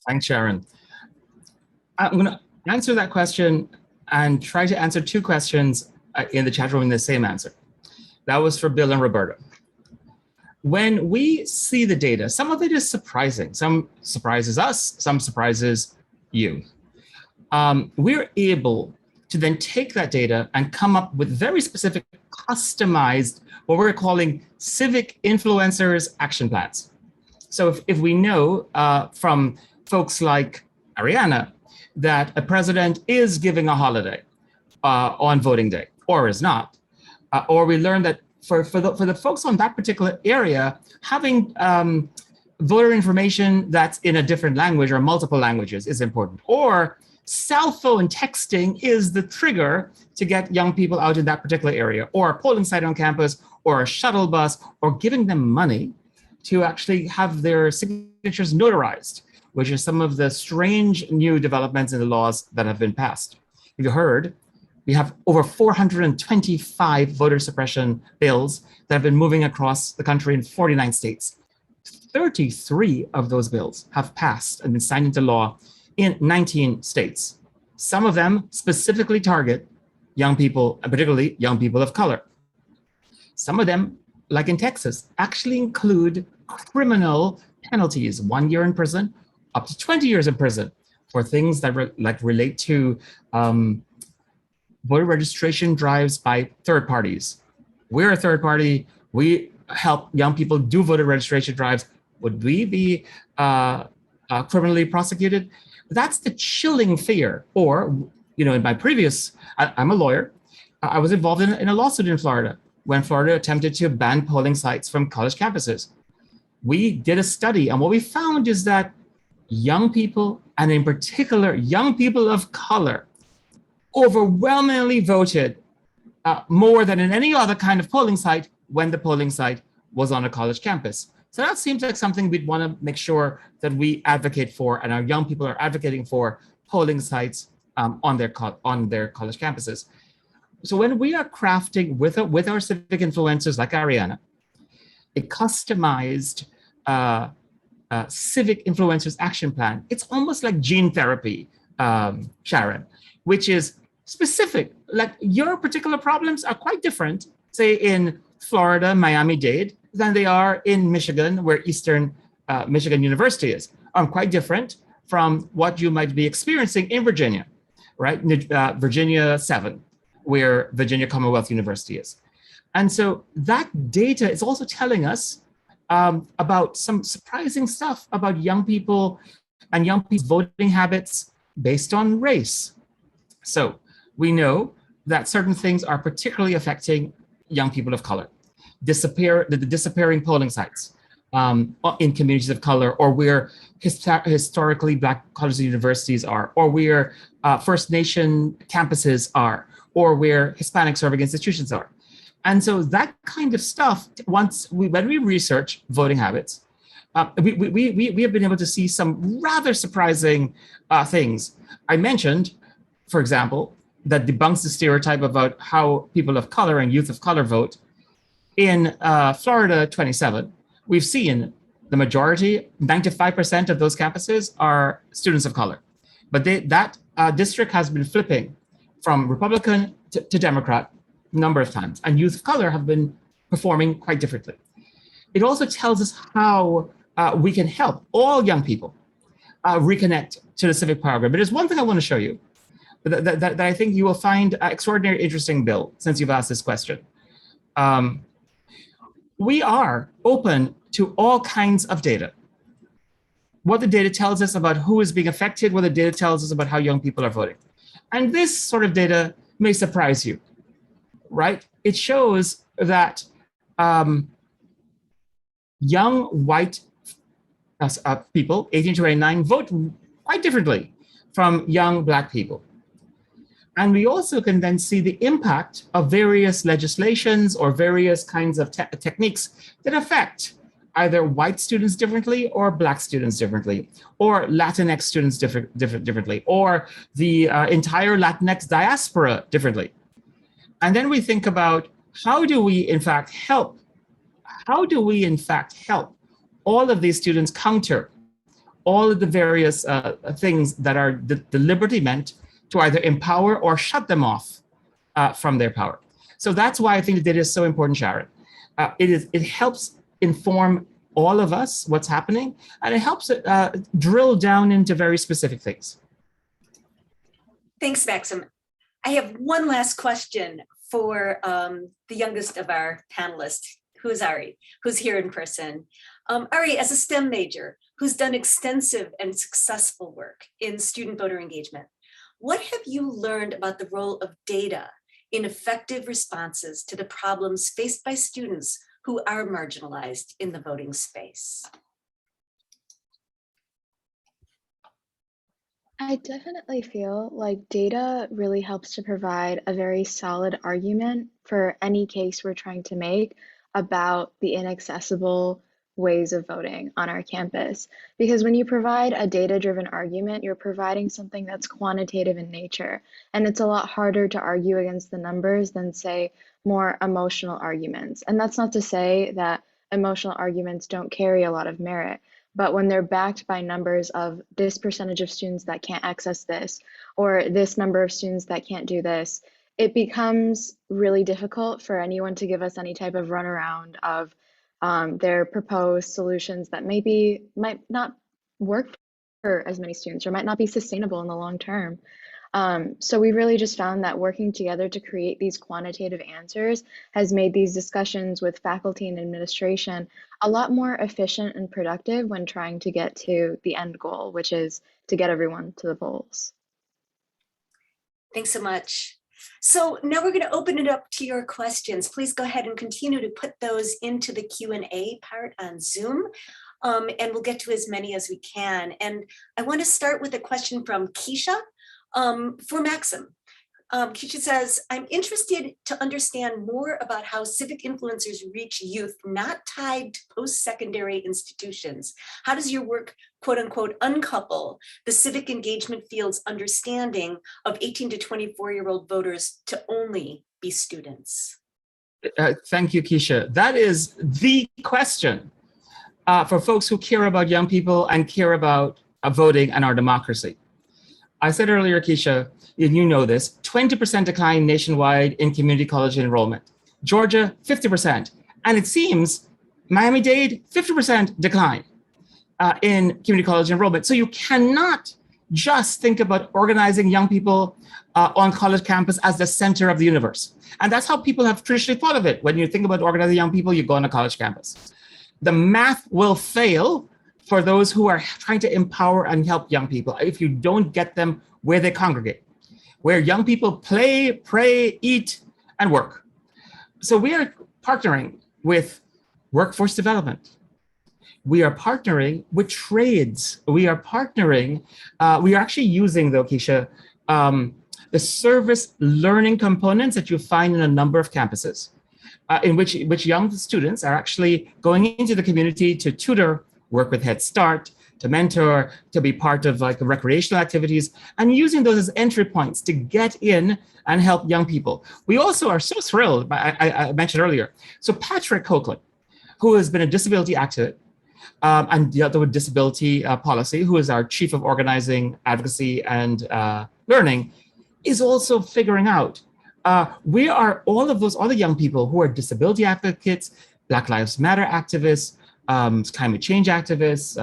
Thanks, Sharon. I'm going to answer that question and try to answer two questions in the chat room in the same answer. That was for Bill and Roberta. When we see the data, some of it is surprising. Some surprises us, some surprises you. We're able to then take that data and come up with very specific, customized, what we're calling civic influencers action plans. So if we know from folks like Ariana that a president is giving a holiday on voting day or is not, or we learn that for the folks on that particular area, having voter information that's in a different language or multiple languages is important. Or cell phone texting is the trigger to get young people out in that particular area, or a polling site on campus, or a shuttle bus, or giving them money to actually have their signatures notarized, which is some of the strange new developments in the laws that have been passed. You heard, we have over 425 voter suppression bills that have been moving across the country in 49 states. 33 of those bills have passed and been signed into law in 19 states. Some of them specifically target young people, and particularly young people of color. Some of them, like in Texas, actually include criminal penalties, 1 year in prison, up to 20 years in prison for things that relate to voter registration drives by third parties. We're a third party. We help young people do voter registration drives. Would we be criminally prosecuted? That's the chilling fear. Or, in my previous, I'm a lawyer. I was involved in a lawsuit in Florida when Florida attempted to ban polling sites from college campuses. We did a study, and what we found is that young people, and in particular, young people of color, overwhelmingly voted more than in any other kind of polling site when the polling site was on a college campus. So that seems like something we'd want to make sure that we advocate for, and our young people are advocating for polling sites on their college campuses. So when we are crafting with our civic influencers like Ariana, a customized civic influencers action plan, it's almost like gene therapy, Sharon, which is specific. Like your particular problems are quite different, say in Florida, Miami-Dade than they are in Michigan, where Eastern Michigan University is. Quite different from what you might be experiencing in Virginia, right? Virginia 7, where Virginia Commonwealth University is. And so that data is also telling us about some surprising stuff about young people and young people's voting habits based on race. So we know that certain things are particularly affecting young people of color. The disappearing polling sites in communities of color, or where historically Black colleges and universities are, or where First Nation campuses are, or where Hispanic serving institutions are. And so that kind of stuff, when we research voting habits, we have been able to see some rather surprising things. I mentioned, for example, that debunks the stereotype about how people of color and youth of color vote. In Florida 27, we've seen the majority, 95% of those campuses are students of color. But that district has been flipping from Republican to Democrat a number of times, and youth of color have been performing quite differently. It also tells us how we can help all young people reconnect to the civic program. But there's one thing I want to show you that I think you will find extraordinarily interesting, Bill, since you've asked this question. We are open to all kinds of data. What the data tells us about who is being affected, what the data tells us about how young people are voting. And this sort of data may surprise you, right? It shows that young white people, 18 to 29, vote quite differently from young Black people. And we also can then see the impact of various legislations or various kinds of techniques that affect either white students differently or Black students differently, or Latinx students differently, or the entire Latinx diaspora differently. And then we think about how do we in fact help all of these students counter all of the various things that are deliberately meant to either empower or shut them off from their power. So that's why I think the data is so important, Sharon. It helps inform all of us what's happening, and it helps drill down into very specific things. Thanks, Maxim. I have one last question for the youngest of our panelists, who's Ari, who's here in person. Ari, as a STEM major, who's done extensive and successful work in student voter engagement, what have you learned about the role of data in effective responses to the problems faced by students who are marginalized in the voting space? I definitely feel like data really helps to provide a very solid argument for any case we're trying to make about the inaccessible ways of voting on our campus. Because when you provide a data-driven argument, you're providing something that's quantitative in nature. And it's a lot harder to argue against the numbers than, say, more emotional arguments. And that's not to say that emotional arguments don't carry a lot of merit. But when they're backed by numbers of this percentage of students that can't access this, or this number of students that can't do this, it becomes really difficult for anyone to give us any type of runaround of their proposed solutions that might not work for as many students or might not be sustainable in the long term. So we really just found that working together to create these quantitative answers has made these discussions with faculty and administration a lot more efficient and productive when trying to get to the end goal, which is to get everyone to the polls. Thanks so much. So now we're going to open it up to your questions. Please go ahead and continue to put those into the Q&A part on Zoom, and we'll get to as many as we can. And I want to start with a question from Keisha for Maxim. Keisha says, I'm interested to understand more about how civic influencers reach youth not tied to post-secondary institutions. How does your work, quote unquote, uncouple the civic engagement field's understanding of 18 to 24-year-old voters to only be students? Thank you, Keisha. That is the question for folks who care about young people and care about voting and our democracy. I said earlier, Keisha, and you know this, 20% decline nationwide in community college enrollment. Georgia, 50%. And it seems Miami-Dade, 50% decline in community college enrollment. So you cannot just think about organizing young people on college campus as the center of the universe. And that's how people have traditionally thought of it. When you think about organizing young people, you go on a college campus. The math will fail for those who are trying to empower and help young people if you don't get them where they congregate, where young people play, pray, eat, and work. So we are partnering with workforce development. We are partnering with trades. We are partnering, we are actually using, though, Keisha, the service learning components that you find in a number of campuses, in which young students are actually going into the community to tutor, work with Head Start, to mentor, to be part of like recreational activities, and using those as entry points to get in and help young people. We also are so thrilled, I mentioned earlier, so Patrick Copeland, who has been a disability activist, and dealt with disability policy, who is our chief of organizing, advocacy, and learning, is also figuring out where are all of those other young people who are disability advocates, Black Lives Matter activists, climate change activists,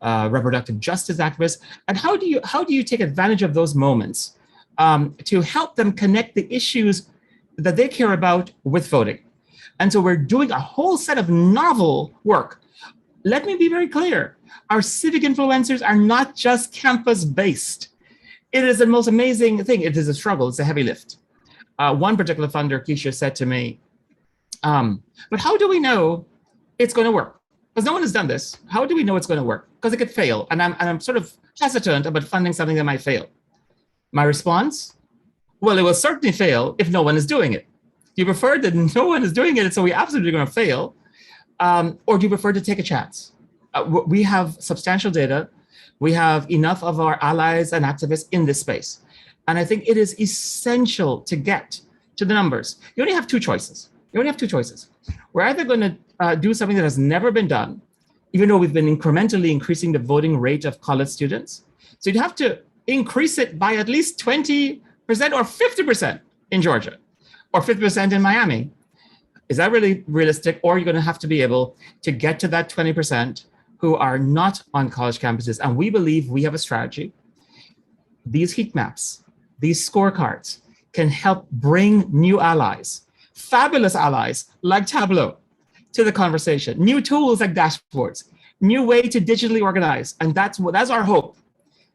reproductive justice activists, and how do you take advantage of those moments to help them connect the issues that they care about with voting? And so we're doing a whole set of novel work. Let me be very clear. Our civic influencers are not just campus-based. It is the most amazing thing. It is a struggle. It's a heavy lift. One particular funder, Keisha, said to me, but how do we know it's going to work? Because no one has done this. How do we know it's going to work? Because it could fail. And I'm sort of hesitant about funding something that might fail. My response? Well, it will certainly fail if no one is doing it. Do you prefer that no one is doing it, so we're absolutely going to fail? Or do you prefer to take a chance? We have substantial data. We have enough of our allies and activists in this space. And I think it is essential to get to the numbers. You only have two choices. We're either going to do something that has never been done, even though we've been incrementally increasing the voting rate of college students. So you'd have to increase it by at least 20% or 50% in Georgia, or 50% in Miami. Is that really realistic? Or you're going to have to be able to get to that 20% who are not on college campuses. And we believe we have a strategy. These heat maps, these scorecards can help bring new allies, fabulous allies like Tableau to the conversation, new tools like dashboards, new way to digitally organize. And that's our hope.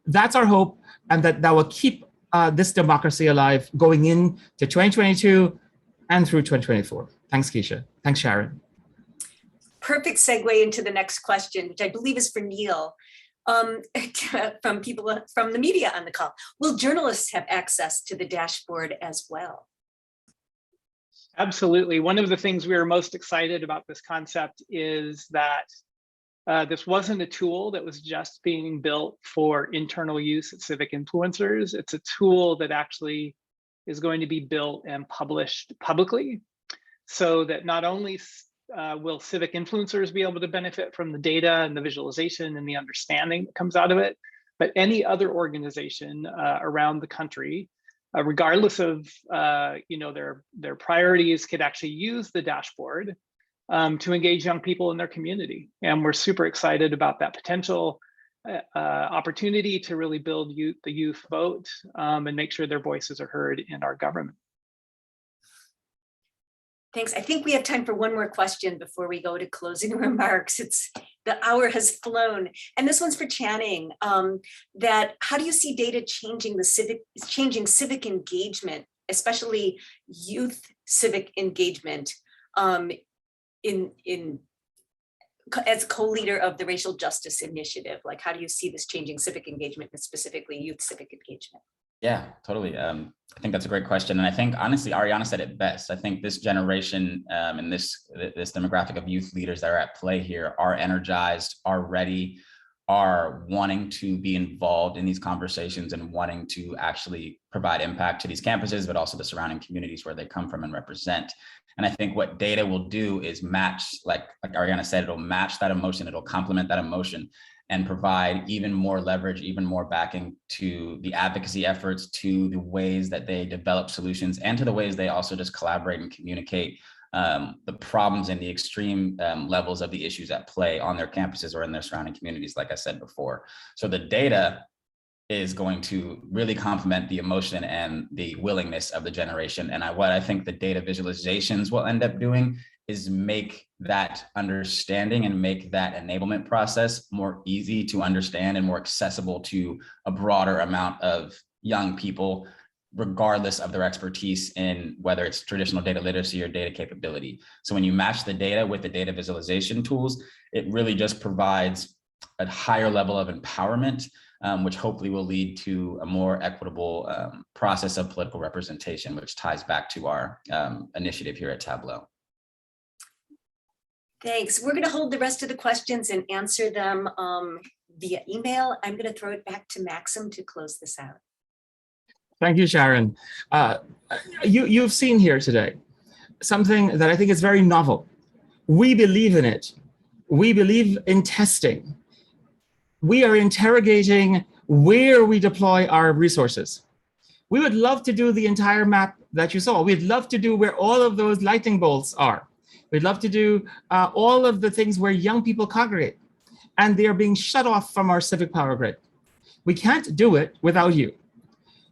That's our hope, and that will keep this democracy alive going into 2022 and through 2024. Thanks, Keisha. Thanks, Sharon. Perfect segue into the next question, which I believe is for Neil, from people from the media on the call. Will journalists have access to the dashboard as well? Absolutely. One of the things we are most excited about this concept is that this wasn't a tool that was just being built for internal use at Civic Influencers. It's a tool that actually is going to be built and published publicly, so that not only will Civic Influencers be able to benefit from the data and the visualization and the understanding that comes out of it, but any other organization around the country, regardless of their priorities, could actually use the dashboard to engage young people in their community. And we're super excited about that potential opportunity to really build the youth vote and make sure their voices are heard in our government. Thanks. I think we have time for one more question before we go to closing remarks. The hour has flown, and this one's for Channing. That how do you see data changing civic engagement, especially youth civic engagement, as co-leader of the Racial Justice Initiative? Like, how do you see this changing civic engagement, and specifically youth civic engagement? Yeah, totally. I think that's a great question. And I think, honestly, Ariana said it best. I think this generation and this demographic of youth leaders that are at play here are energized, are ready, are wanting to be involved in these conversations and wanting to actually provide impact to these campuses, but also the surrounding communities where they come from and represent. And I think what data will do is match, like Ariana said, it'll match that emotion, it'll complement that emotion. and provide even more leverage, even more backing to the advocacy efforts, to the ways that they develop solutions, and to the ways they also just collaborate and communicate the problems and the extreme levels of the issues at play on their campuses or in their surrounding communities, like I said before. So the data is going to really complement the emotion and the willingness of the generation. And what I think the data visualizations will end up doing is make that understanding and make that enablement process more easy to understand and more accessible to a broader amount of young people, regardless of their expertise in whether it's traditional data literacy or data capability. So when you match the data with the data visualization tools, it really just provides a higher level of empowerment, which hopefully will lead to a more equitable process of political representation, which ties back to our initiative here at Tableau. Thanks. We're going to hold the rest of the questions and answer them via email. I'm going to throw it back to Maxim to close this out. Thank you, Sharon. You've seen here today something that I think is very novel. We believe in it. We believe in testing. We are interrogating where we deploy our resources. We would love to do the entire map that you saw. We'd love to do where all of those lightning bolts are. We'd love to do all of the things where young people congregate and they are being shut off from our civic power grid. We can't do it without you.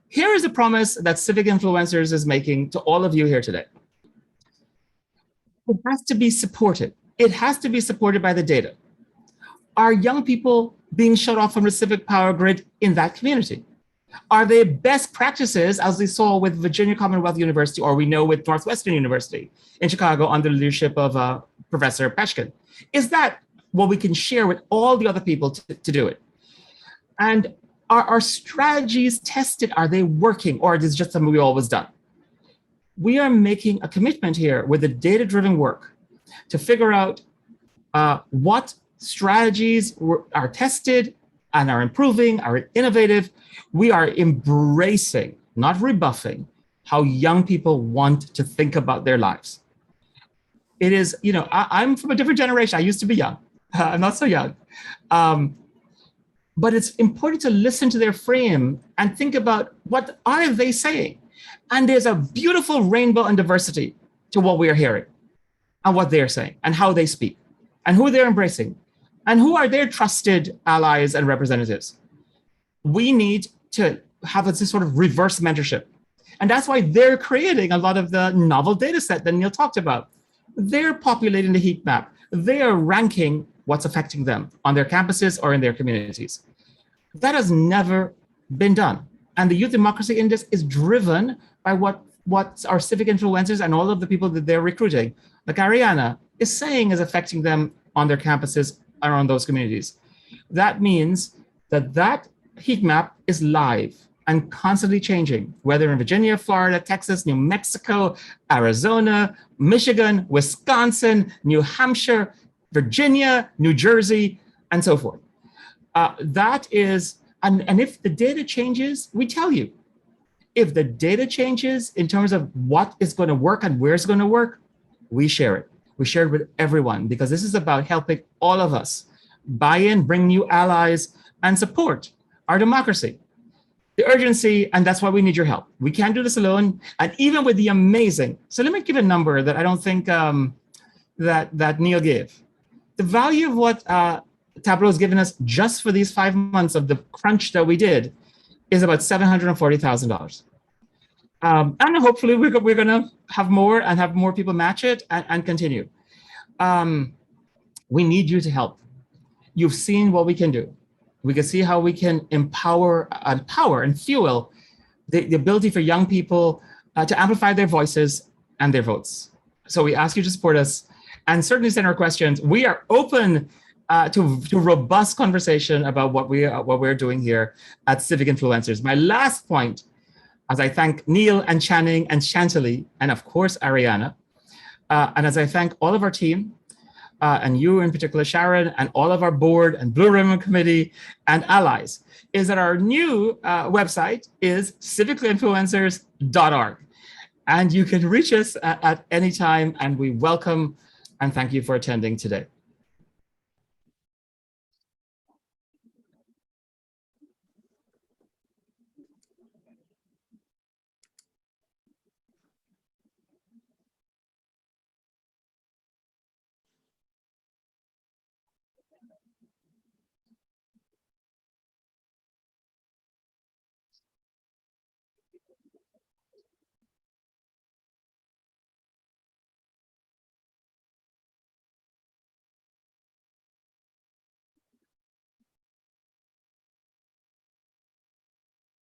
Here is a promise that Civic Influencers is making to all of you here today. It has to be supported. It has to be supported by the data. Are young people being shut off from the civic power grid in that community? Are they best practices, as we saw with Virginia Commonwealth University, or we know with Northwestern University in Chicago under the leadership of Professor Peshkin? Is that what we can share with all the other people to do it? And are our strategies tested? Are they working, or is it just something we always done? We are making a commitment here with the data-driven work to figure out what strategies are tested and are improving, are innovative. We are embracing, not rebuffing, how young people want to think about their lives. It is, you know, I'm from a different generation. I used to be young. I'm not so young. But it's important to listen to their frame and think about what are they saying. And there's a beautiful rainbow and diversity to what we are hearing and what they're saying and how they speak and who they're embracing and who are their trusted allies and representatives. We need to have this sort of reverse mentorship. And that's why they're creating a lot of the novel data set that Neil talked about. They're populating the heat map. They are ranking what's affecting them on their campuses or in their communities. That has never been done. And the Youth Democracy Index is driven by what our civic influencers and all of the people that they're recruiting, like Ariana, is saying is affecting them on their campuses around those communities. That means that heat map is live and constantly changing, whether in Virginia, Florida, Texas, New Mexico, Arizona, Michigan, Wisconsin, New Hampshire, Virginia, New Jersey, and so forth. That is, and if the data changes, we tell you. If the data changes in terms of what is going to work and where it's going to work, we share it. We share it with everyone because this is about helping all of us buy in, bring new allies, and support our democracy. The urgency, and that's why we need your help. We can't do this alone. And even with the amazing, so let me give a number that I don't think that Neil gave. The value of what Tableau has given us just for these 5 months of the crunch that we did is about $740,000. And hopefully we're going to have more and have more people match it and continue. We need you to help. You've seen what we can do. We can see how we can empower and fuel the ability for young people to amplify their voices and their votes. So we ask you to support us and certainly send our questions. We are open to robust conversation about what we're doing here at Civic Influencers. My last point, as I thank Neil and Channing and Shantali, and of course, Ariana, and as I thank all of our team, and you in particular, Sharon, and all of our board and Blue Ribbon Committee and allies, is that our new website is civicinfluencers.org. And you can reach us at any time, and we welcome and thank you for attending today.